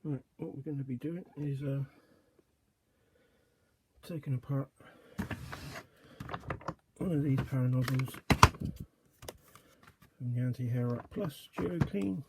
Right, what we're going to be doing is taking apart one of these power nozzles from the Anti-Hair Up Plus Geo Clean.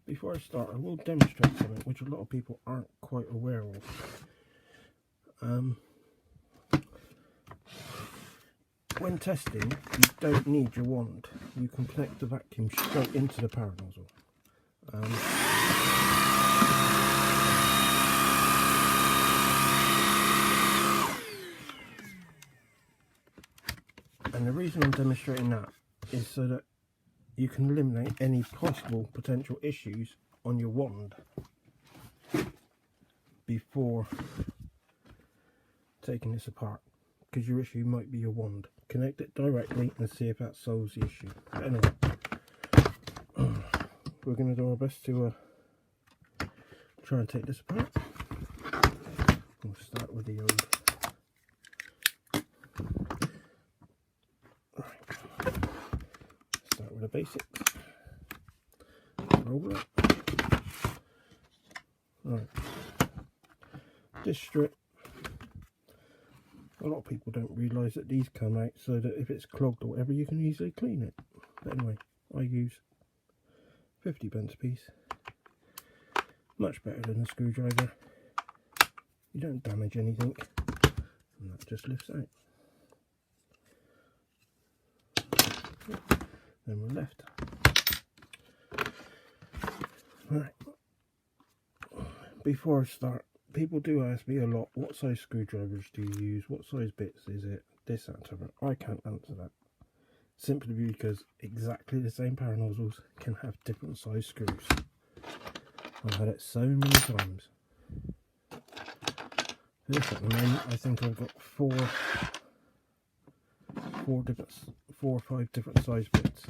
Before I start, I will demonstrate something which a lot of people aren't quite aware of. When testing, you don't need your wand. You can connect the vacuum straight into the power nozzle. And the reason I'm demonstrating that is so that you can eliminate any possible potential issues on your wand before taking this apart, because your issue might be your wand. Connect it directly and see if that solves the issue. But anyway, we're going to do our best to try and take this apart. We'll start with the old. Start with the basics. Roll it. Right. This strip, a lot of people don't realise that these come out so that if it's clogged or whatever, you can easily clean it. But anyway, I use 50p piece. Much better than a screwdriver. You don't damage anything, and that just lifts out. Then we're left. Right. Before I start, people do ask me a lot, what size screwdrivers do you use? What size bits is it? This, that, and that. I can't answer that. Simply because exactly the same power nozzles can have different size screws. I've had it so many times. This at the moment, I think I've got four or five different size bits.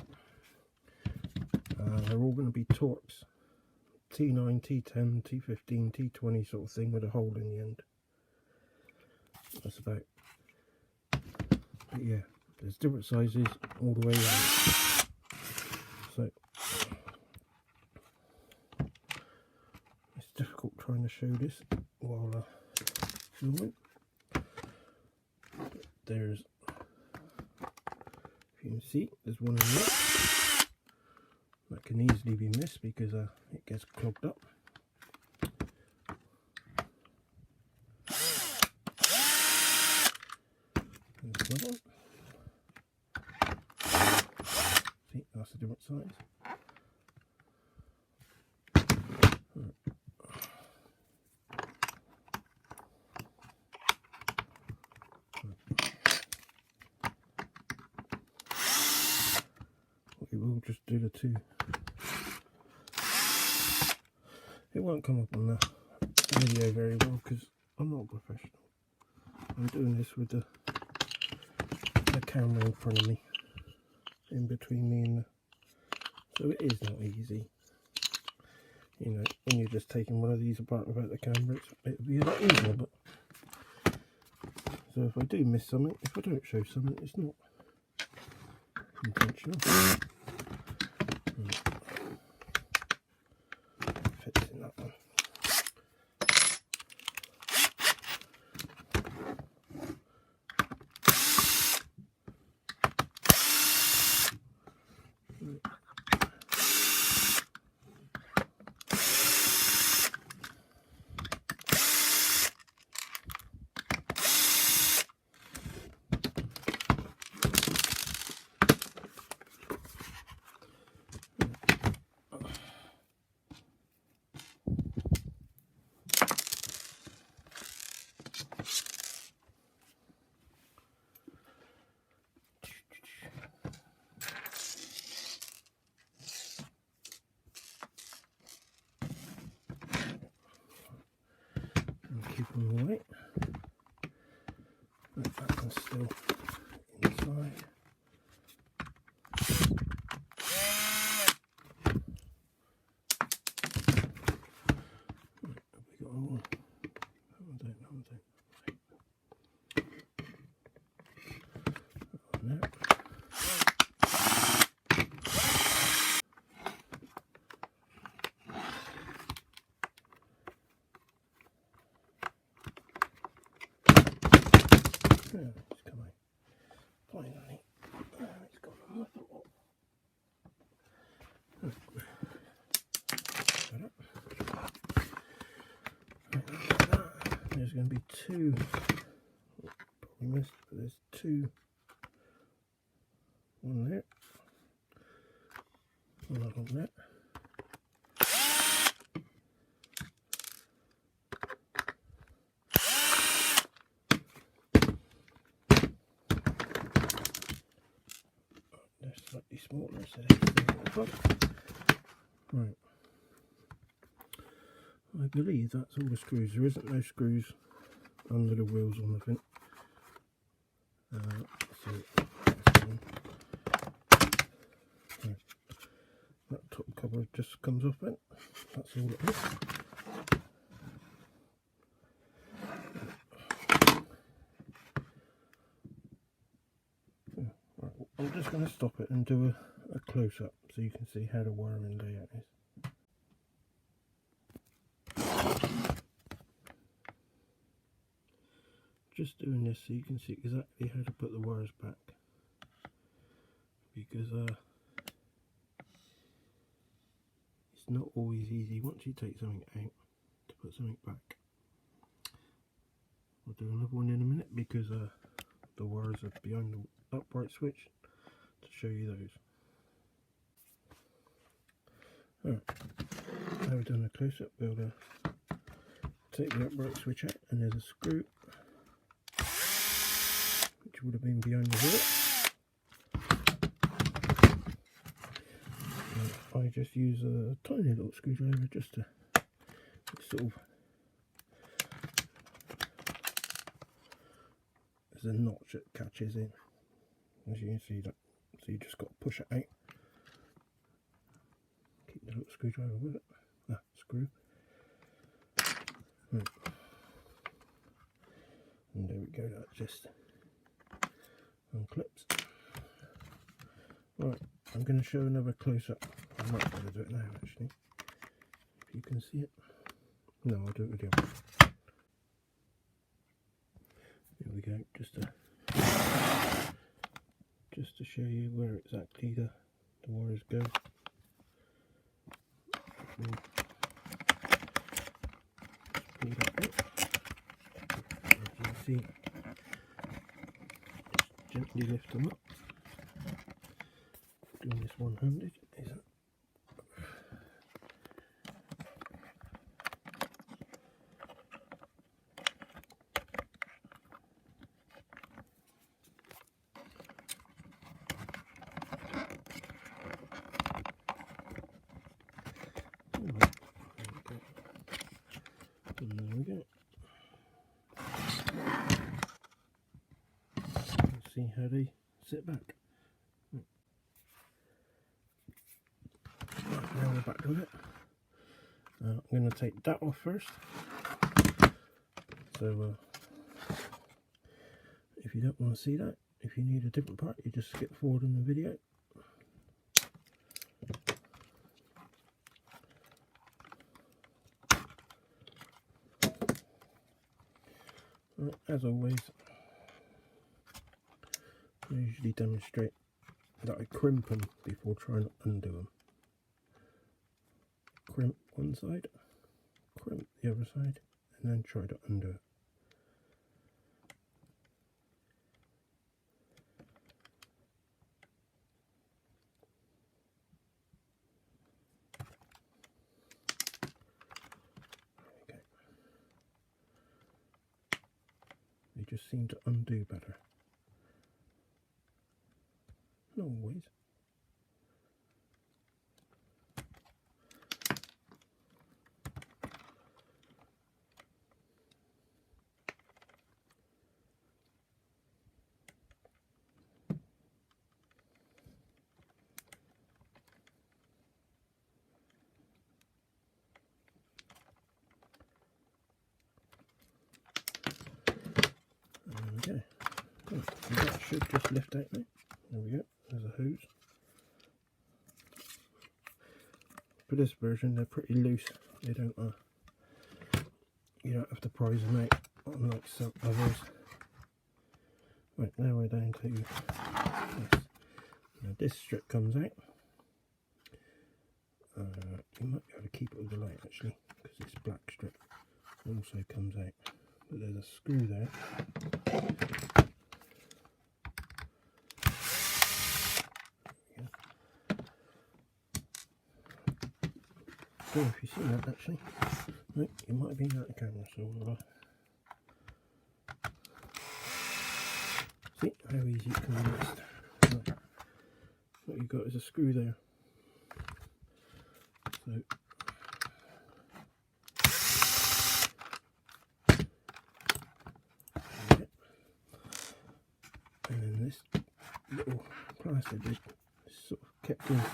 They're all going to be torx. T9, T10, T15, T20 sort of thing with a hole in the end. That's about. But yeah, there's different sizes all the way around. So it's difficult trying to show this while filming. But there's, if you can see, there's one in there. That can easily be missed because it gets clogged up. There's another one. See, that's a different size. Right. We will just do the two. It won't come up on the video very well because I'm not a professional. I'm doing this with the camera in front of me, in between me and the, so it is not easy. You know, when you're just taking one of these apart without the camera, it'll be a lot easier. But so if I do miss something, if I don't show something, it's not intentional. Fits in that one. Keep them away. That one's still inside. Have we got more? I don't know. There. going to be two, probably missed, but there's two, one there, one along there. They're slightly smaller, so they're right. I believe that's all the screws. There isn't no screws under the wheels or nothing. So that top cover just comes off it. That's all it is. Right, I'm just going to stop it and do a close-up so you can see how the wiring layout is. Just doing this so you can see exactly how to put the wires back, because it's not always easy once you take something out to put something back. I'll do another one in a minute because the wires are behind the upright switch to show you those. Alright, now we've done a close-up, we'll take the upright switch out, and there's a screw which would have been behind the wheel. I just use a tiny little screwdriver just to sort of, there's a notch that catches in, as you can see that, so you just got to push it out. Keep the little screwdriver with it, screw. Right. And there we go, that just unclips. Right, I'm going to show another close-up. I might be able to do it now actually, if you can see it. No, I'll do it with the other. Here we go, just to show you where exactly the wires go. Pull that up. As you can see, just gently lift them up. Doing this one-handed, is it? And there we go. Let's see how they sit back. Right, now we're back with it. I'm going to take that off first. So if you don't want to see that, if you need a different part, you just skip forward in the video. Right, as always, I usually demonstrate that I crimp them before trying to undo them. Crimp one side, crimp the other side, and then try to undo it. Okay. They just seem to undo better. Not always. Okay, good. That should just lift out now. There we go, there's a hose. For this version they're pretty loose, they don't you don't have to prise them out unlike some others. Right, now we're down to this. Now this strip comes out. You might be able to keep it with the light actually, because this black strip also comes out but there's a screw there. I don't know if you've seen that actually. No, you might have been out of the camera, so we'll see how easy it can be missed. Right. What you've got is a screw there. So and then this little plastic bit is sort of kept in. God,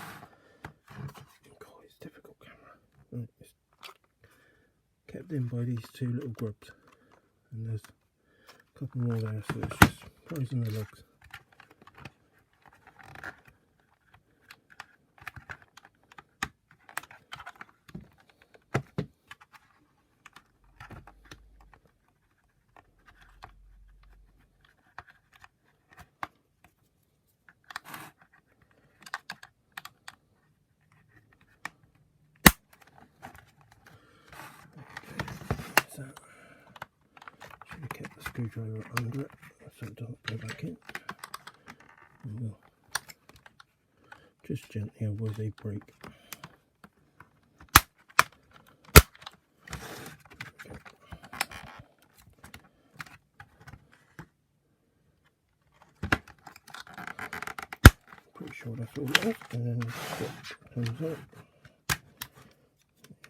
it's difficult camera. Right, it's kept in by these two little grubs, and there's a couple more there, so it's just poison the lugs. So, should have kept the screwdriver under it so it doesn't go back in. And we'll just gently avoid a break. Pretty sure that's all it is, and then it comes out.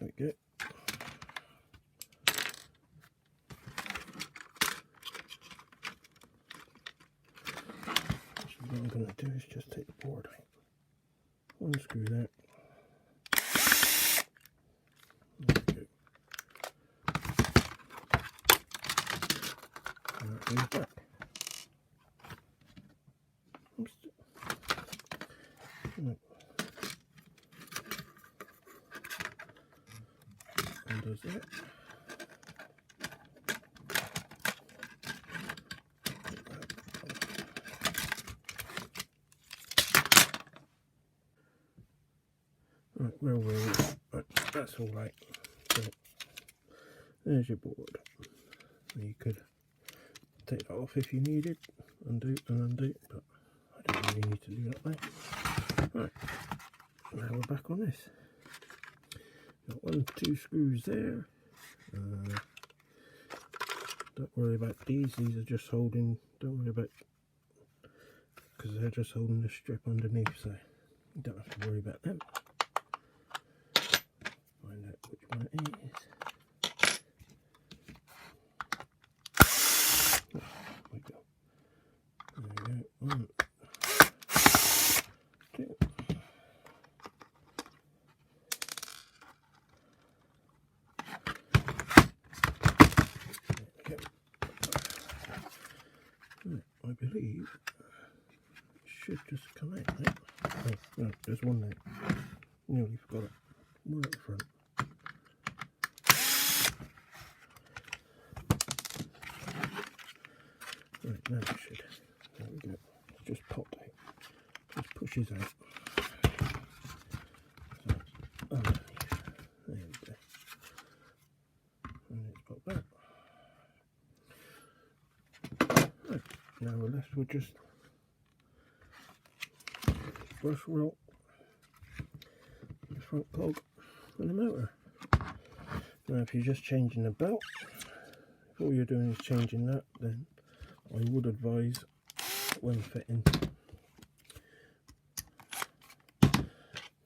There we go. What I'm going to do is just take the board out. One screw there. There we go. And that goes back. Oops. Right. And does that. Right, where were we? Right, that's all right. So, there's your board. So you could take that off if you needed, undo and undo, but I don't really need to do that now. Right, now we're back on this. Got 1, 2 screws there. Don't worry about these are just holding, don't worry about, because they're just holding the strip underneath, so you don't have to worry about them. Find out which one it is. Oh, there we go. There we go. 1, 2. There we go. Right, I believe it should just come out now. Oh, no, there's one there. Nearly forgot it. One at the front. Right, now it should. There we go. It's just popped out. Just pushes out. So, underneath. There we go. And it's popped back. Right, now we're left with just brush roll, the front cog, and the motor. Now, if you're just changing the belt, if all you're doing is changing that, then I would advise when fitting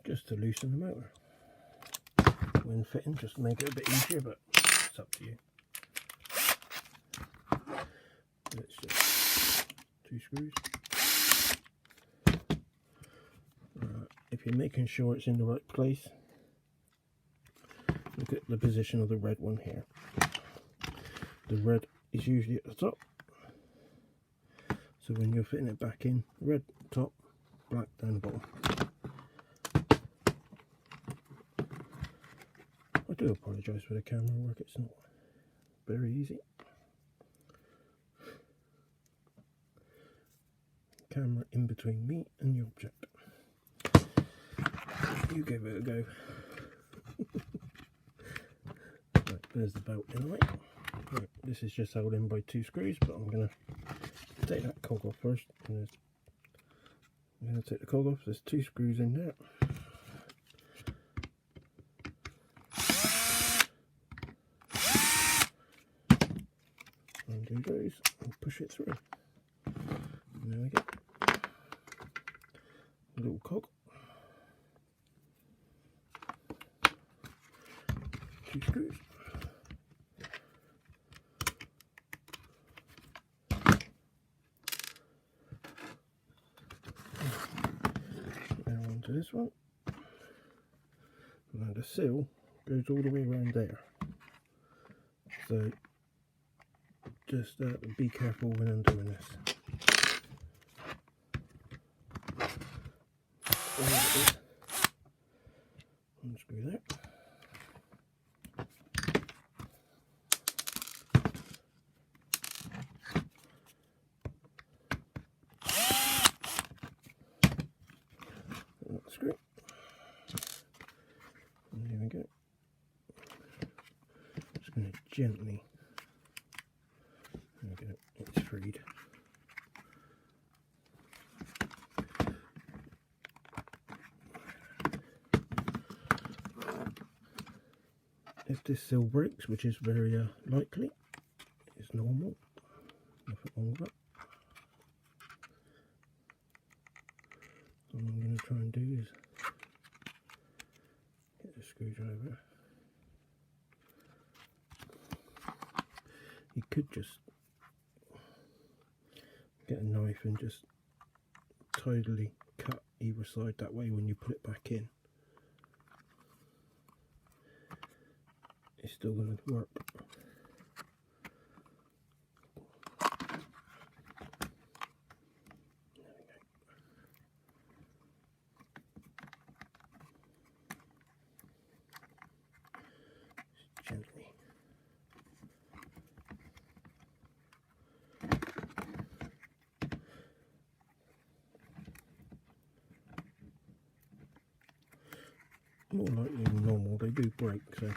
just to loosen the motor. When fitting, just to make it a bit easier, but it's up to you. It's just 2 screws. If you're making sure it's in the right place, look at the position of the red one here. The red is usually at the top, so when you're fitting it back in, red top, black down the bottom. I do apologise for the camera work, it's not very easy. Camera in between me and the object. You give it a go. Right, there's the belt anyway. Right. This is just held in by 2 screws, but I'm going to take that cog off first. I'm going to take the cog off. There's 2 screws in there. Undo those and push it through. And there we go. A little cog. 2 screws. Now onto this one. Now the seal goes all the way around there. So just be careful when undoing this. Unscrew that. Screw. And there we go. Just going to gently. There we go. It's freed. If this seal breaks, which is very likely, it's normal. Nothing wrong with it. What I'm going to try and do is get the screwdriver. You could just get a knife and just tidily cut either side, that way when you put it back in it's still going to work. Gently. More likely than normal, they do break, so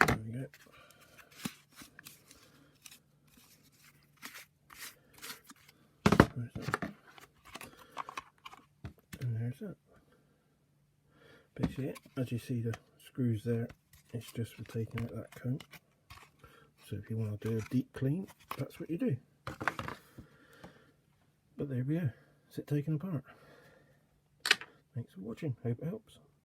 there we go. And there's that. Basically, as you see, the screws there, it's just for taking out that coat. So if you want to do a deep clean, that's what you do. But there we go, it's it taken apart. Thanks for watching, hope it helps.